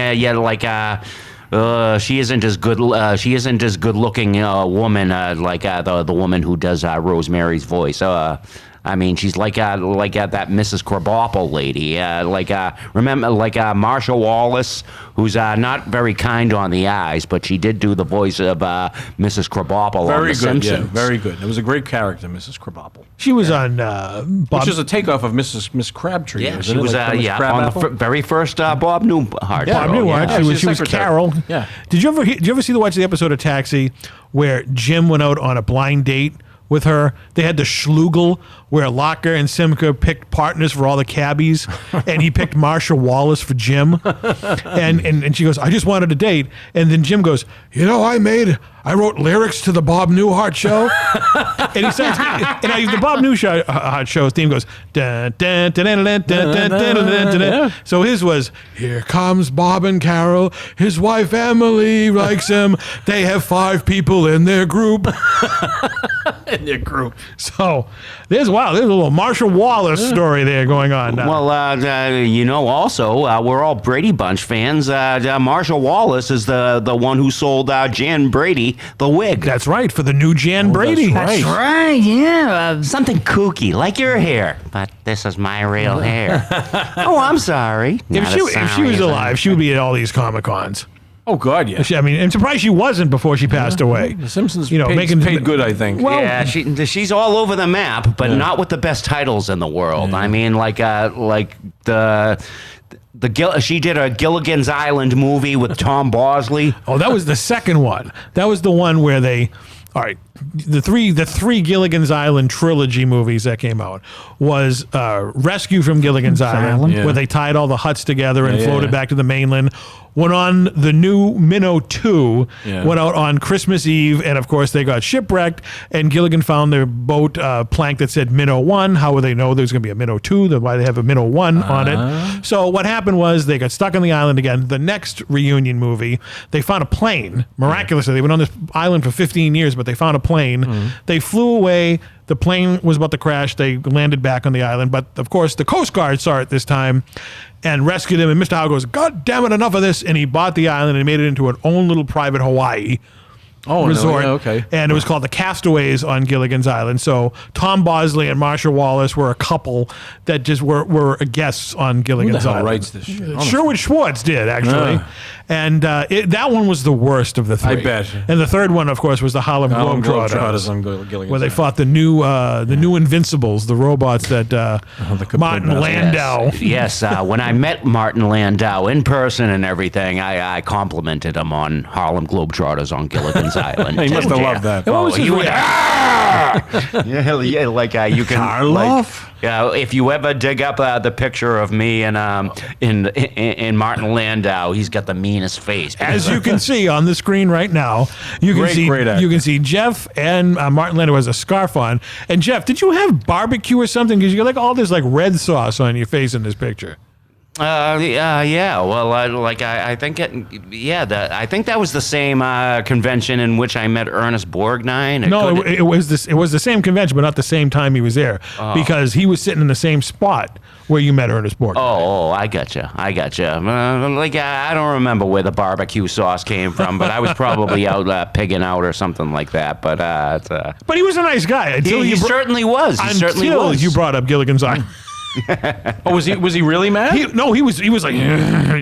she isn't as good. She isn't as good looking woman like the woman who does Rosemary's voice. I mean, she's like that Mrs. Krabappel lady. Remember, Marsha Wallace, who's not very kind on the eyes, but she did do the voice of Mrs. Krabappel on Very The good. Simpsons. Yeah, very good. It was a great character, Mrs. Krabappel. She was on Bob. Which is a takeoff of Miss Crabtree. Yeah, isn't she it? was Like Miss on Crabapple? the very first Bob Newhart. Yeah, Bob show. Newhart. yeah. She She's was secretary. Carol. Yeah. Did you ever see watch the episode of Taxi where Jim went out on a blind date with her? They had the Schlugel where Locker and Simca picked partners for all the cabbies, and he picked Marsha Wallace for Jim. And she goes, I just wanted a date. And then Jim goes, I wrote lyrics to the Bob Newhart show. And he starts, and the Bob Newhart show's theme goes, dun, dun, dun, dun, dun, dun, dun, dun, dun, dun. So his was, here comes Bob and Carol. His wife Emily likes him. They have 5 people in their group. In your group. So there's a little Marsha Wallace story there going on now. Well, also, we're all Brady Bunch fans. Marsha Wallace is the one who sold Jan Brady the wig. That's right, for the new Jan Brady. That's right. Right, yeah. Something kooky, like your hair. But this is my real hair. Oh, I'm sorry. If she was alive, she would be at all these Comic-Cons. Oh, God, yeah. I'm surprised she wasn't before she passed away. The Simpsons making paid good, I think. Well, Yeah, she's all over the map, but not with the best titles in the world. I mean, she did a Gilligan's Island movie with Tom Bosley. Oh, that was the second one. That was the one where all right, the three Gilligan's Island trilogy movies that came out was Rescue from Gilligan's Island, Yeah. where they tied all the huts together and Yeah, floated yeah. back to the mainland. Went on the new Minnow 2, Yeah. went out on Christmas Eve, and of course they got shipwrecked, and Gilligan found their boat plank that said Minnow 1. How would they know there's going to be a Minnow 2? That's why they have a Minnow 1 on it. So what happened was they got stuck on the island again. The next reunion movie, they found a plane. Miraculously, they went on this island for 15 years, but they found a plane. They flew away. The plane was about to crash. They landed back on the island. But, of course, the Coast Guard saw it this time and rescued him. And Mr. Howe goes, God damn it, enough of this. And he bought the island and made it into an own little private Hawaii resort. No, yeah, okay. And it was called the Castaways on Gilligan's Island. So Tom Bosley and Marsha Wallace were a couple that just were guests on Who the Gilligan's hell Island. writes this shit? Honestly. Sherwood Schwartz did, actually. Yeah. And that one was the worst of the 3. I bet. And the third one, of course, was the Harlem Globetrotters. Globetrotters on Gilligan's Where they Island. fought the new Invincibles, the robots that complete Martin mess. Landau. Yes, when I met Martin Landau in person and everything, I complimented him on Harlem Globetrotters on Gilligan's Island. He must have loved that. What was his he would- reaction? yeah, you can Karloff? if you ever dig up the picture of me and in Martin Landau, he's got the meanest face. As you can see on the screen right now, you can Great actor. you can see Jeff and Martin Landau has a scarf on. And Jeff, did you have barbecue or something? Because you got all this red sauce on your face in this picture. Yeah. Well, I think I think that was the same convention in which I met Ernest Borgnine. No, it was this. It was the same convention, but not the same time he was there, because he was sitting in the same spot where you met Ernest Borgnine. Oh, I gotcha. I don't remember where the barbecue sauce came from, but I was probably out pigging out or something like that. But But he was a nice guy until he you certainly was. He certainly until was. you brought up Gilligan's Island. Oh, was he really mad? He was like,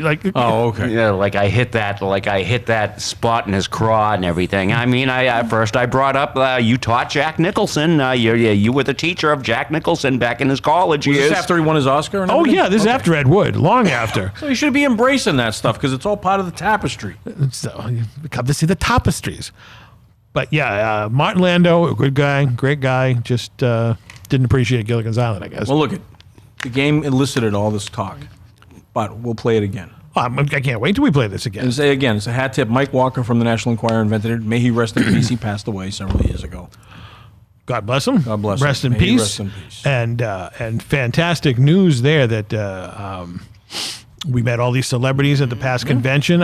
like. Oh, okay. Yeah, like I hit that spot in his craw and everything. I mean, at first I brought up you taught Jack Nicholson. You were the teacher of Jack Nicholson back in his college Was years. this after he won his Oscar? And Oh everything? yeah, this is after Ed Wood, long after. So you should be embracing that stuff because it's all part of the tapestry. So you come to see the tapestries. But yeah, Martin Landau, a good guy, great guy. Just didn't appreciate Gilligan's Island, I guess. Well, look, the game elicited all this talk, but we'll play it again. I can't wait till we play this again. And say again, it's a hat tip. Mike Walker from the National Enquirer invented it. May he rest in peace. He passed away several years ago. God bless him. God bless him. Rest in May he peace. rest in peace. And fantastic news there that we met all these celebrities at the past convention.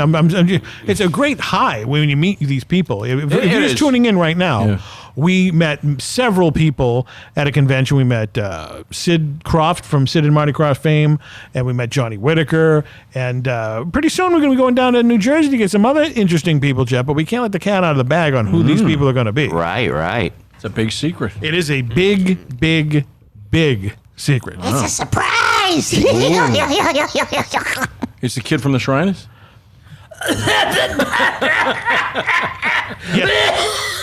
It's a great high when you meet these people. If you're just is. tuning in right now, Yeah. we met several people at a convention. We met Sid Krofft from Sid and Marty Krofft fame, and we met Johnny Whitaker. And pretty soon we're going to be going down to New Jersey to get some other interesting people, Jeff, but we can't let the cat out of the bag on who these people are going to be. Right. It's a big secret. It is a big, big, big secret. It's a surprise! It's the kid from the Shriners?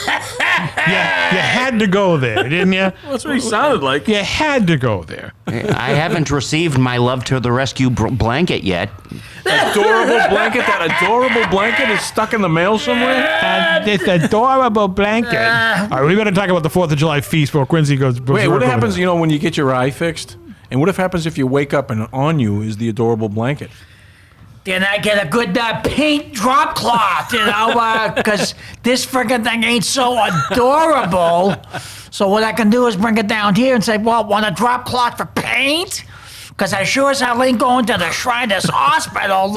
You had to go there, didn't you? That's what he sounded like. You had to go there. I haven't received my love to the rescue blanket yet. That adorable blanket is stuck in the mail somewhere? This adorable blanket. All right, we better talk about the 4th of July feast before Quincy goes. Wait, what happens, when you get your eye fixed? And what happens if you wake up and on you is the adorable blanket? Then I get a good paint drop cloth, because this friggin' thing ain't so adorable. So what I can do is bring it down here and say, well, want a drop cloth for paint? Because I sure as hell ain't going to the Shriners Hospital,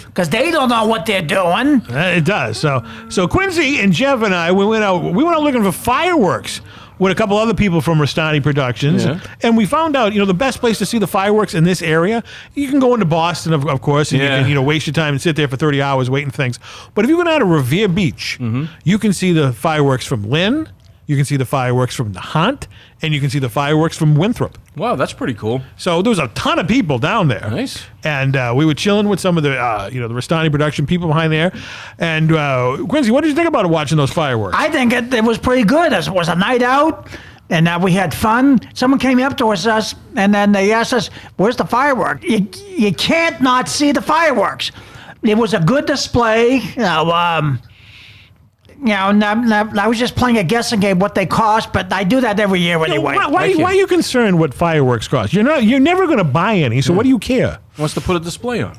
because they don't know what they're doing. It does. So Quincy and Jeff and I, we went out looking for fireworks with a couple other people from Restani Productions. Yeah. And we found out, the best place to see the fireworks in this area, you can go into Boston, of course, and Yeah. you can, waste your time and sit there for 30 hours waiting for things. But if you go down to Revere Beach, you can see the fireworks from Lynn, you can see the fireworks from the Hunt, and you can see the fireworks from Winthrop. Wow, that's pretty cool. So there was a ton of people down there. Nice. And we were chilling with some of the, the Restani production people behind there. And Quincy, what did you think about watching those fireworks? I think it was pretty good. It was a night out, and we had fun. Someone came up towards us, and then they asked us, where's the fireworks? You can't not see the fireworks. It was a good display. And I was just playing a guessing game what they cost, but I do that every year anyway. Why are you concerned what fireworks cost? You're never going to buy any, so what do you care? Wants to put a display on.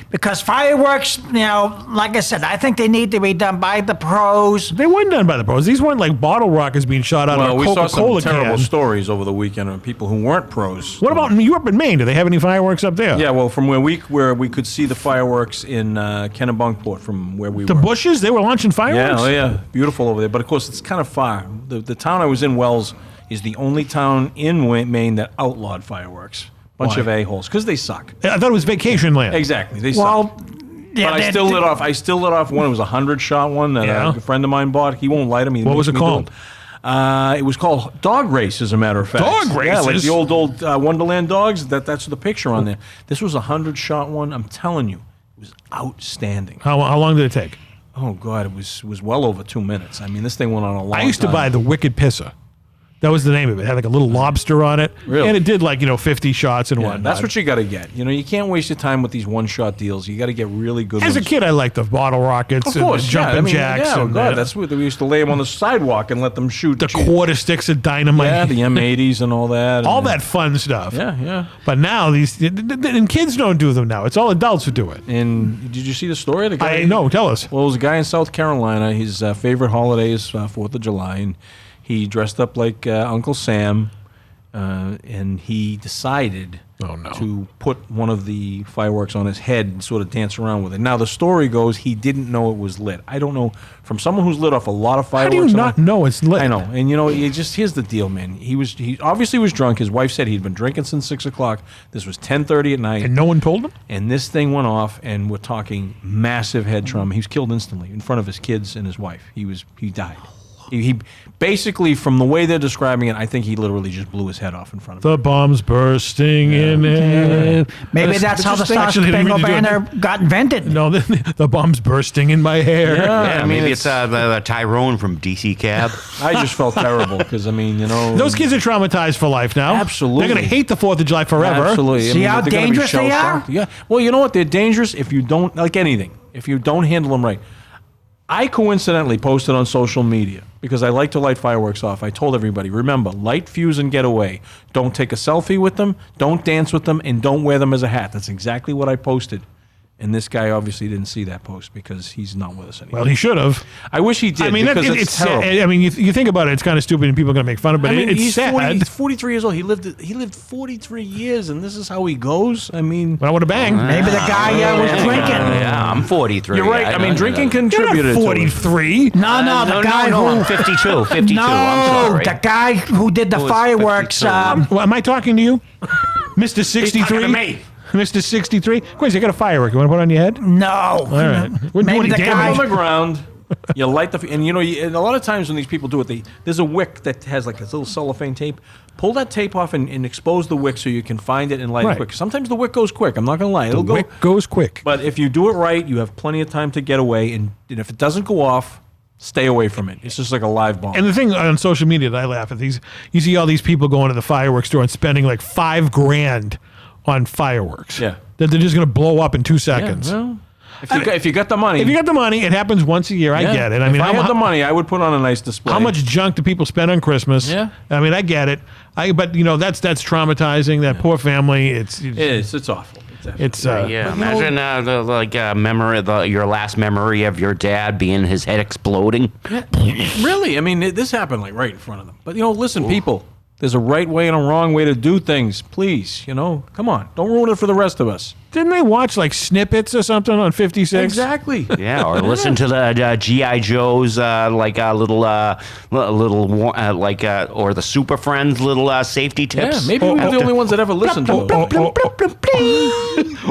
Because fireworks, like I said, I think they need to be done by the pros. They weren't done by the pros. These weren't like bottle rockets being shot out Well, of a we saw Coca-Cola some terrible can. stories over the weekend of people who weren't pros. What about you up in Maine? Do they have any fireworks up there? Yeah, well, from where we could see the fireworks in Kennebunkport from where we The were. bushes, they were launching fireworks? Yeah, beautiful over there. But of course, it's kind of far. The town I was in, Wells, is the only town in Maine that outlawed fireworks. Bunch Why? of a-holes because they suck. I thought it was vacation land. Exactly, they Well, suck. yeah, But I still lit off one. It was a 100-shot one that Yeah. a friend of mine bought. He won't light them. What was it called? It was called Dog Race, as a matter of fact. Dog Yeah, like races? the old Wonderland dogs. That's the picture on there. This was a 100-shot one. I'm telling you, it was outstanding. How long did it take? Oh God, it was well over 2 minutes. I mean, this thing went on a long I used to time. buy the Wicked Pisser. That was the name of it. It had like a little lobster on it. Really? And it did 50 shots and Yeah, whatnot. that's what you got to get. You can't waste your time with these one-shot deals. You got to get really good As a ones. kid, I liked the bottle rockets Of and course, the jumping jacks. Yeah, and God, that's what we used to lay them on the sidewalk and let them shoot the quarter sticks of dynamite. Yeah, the M80s and all that. all and- that fun stuff. Yeah. But now and kids don't do them now. It's all adults who do it. And did you see the story? The guy. I know. Tell us. Well, it was a guy in South Carolina. His favorite holiday is 4th of July, and he dressed up like Uncle Sam, and he decided to put one of the fireworks on his head and sort of dance around with it. Now, the story goes he didn't know it was lit. I don't know. From someone who's lit off a lot of How fireworks. do you not know it's lit? I know. And, here's the deal, man. He obviously was drunk. His wife said he'd been drinking since 6 o'clock. This was 10:30 at night. And no one told him? And this thing went off, and we're talking massive head trauma. He was killed instantly in front of his kids and his wife. He died. He basically, from the way they're describing it, I think he literally just blew his head off in front of The bomb's bursting in it. Maybe that's how the Star Actually, they didn't Spangled really do it. Banner got invented. No, the bomb's bursting in my hair. Yeah. Yeah, I mean, maybe it's Tyrone from DC Cab. him. I just felt terrible because, I mean, you know. Those kids are traumatized for life now. Absolutely. They're going to hate the 4th of July forever. Absolutely. See how they're gonna be dangerous they are? shell-shocked. Yeah. Well, you know what? They're dangerous if you don't, like anything, if you don't handle them right. I coincidentally posted on social media because I like to light fireworks off. I told everybody, remember, light, fuse, and get away. Don't take a selfie with them, don't dance with them, and don't wear them as a hat. That's exactly what I posted. And this guy obviously didn't see that post because he's not with us anymore. Well, he should have. I wish he did. I mean, because it's terrible. sad. I mean, you think about it, it's kind of stupid and people are going to make fun of it, but I mean, it's he's sad. 40, he's 43 years old. He lived 43 years, and this is how he goes. I mean, But I want to bang. Maybe the guy was drinking. Yeah, I'm 43. you're right. I mean, drinking You're contributed not to it. 43. No, the guy no, who. I'm 52. 52. No, I'm sorry. the guy who did the Who was fireworks. 52? Well, am I talking to you? Mr. 63? to me. Mr. 63? Quincy, I got a firework. You want to put it on your head? No. All right. Wouldn't do Maybe any the damage. guy- On the ground. You light the, and you know, and a lot of times when these people do it, there's a wick that has like this little cellophane tape. Pull that tape off and expose the wick so you can find it and light Right. it quick. Sometimes the wick goes quick. I'm not gonna lie, it'll go. Wick goes quick. But if you do it right, you have plenty of time to get away. And if it doesn't go off, stay away from it. It's just like a live bomb. And the thing on social media that I laugh at, you see all these people going to the fireworks store and spending like $5,000 on fireworks. Yeah. That they're just going to blow up in 2 Yeah, seconds. well, if you got the money, If you got the money, it happens once a year. I yeah. get it. I If mean, I how, had the money, I would put on a nice display. how much junk do people spend on Christmas? Yeah. I mean, I get it. But you know, that's traumatizing. That poor family. It's It is. It's awful. it's Yeah, imagine your last memory of your dad being his head exploding. Really, I mean, this happened like right in front of them. But listen, people, there's a right way and a wrong way to do things. Please, come on, don't ruin it for the rest of us. Didn't they watch like snippets or something on 56? Exactly. Yeah, or listen to the GI Joes, or the Super Friends little safety Yeah, tips. maybe we were the only ones that ever listened to those.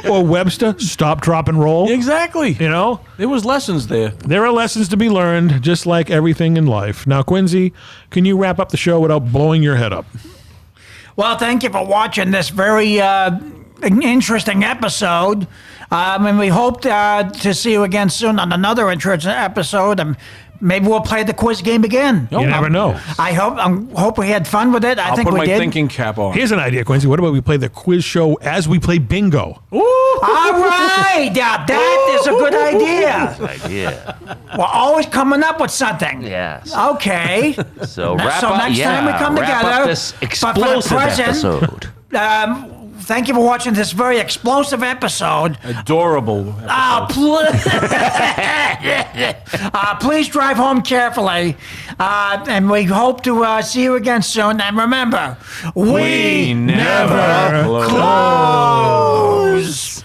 Or Webster, stop, drop, and roll. Exactly. You know, There was lessons there. there are lessons to be learned, just like everything in life. Now, Quincy, can you wrap up the show without blowing your head up? Well, thank you for watching this very interesting episode. And we hope to see you again soon on another interesting episode. And maybe we'll play the quiz game again. You never know. I hope we had fun with it. I I'll think put we my did. thinking cap on. Here's an idea, Quincy. What about we play the quiz show as we play bingo? All right, that is a good idea. Idea. We're always coming up with something. Yes. Okay. So wrap so up. next time we come wrap together, up this but for the explosive present- episode. Thank you for watching this very explosive episode. Adorable. Please drive home carefully, and we hope to see you again soon. And remember, we never close.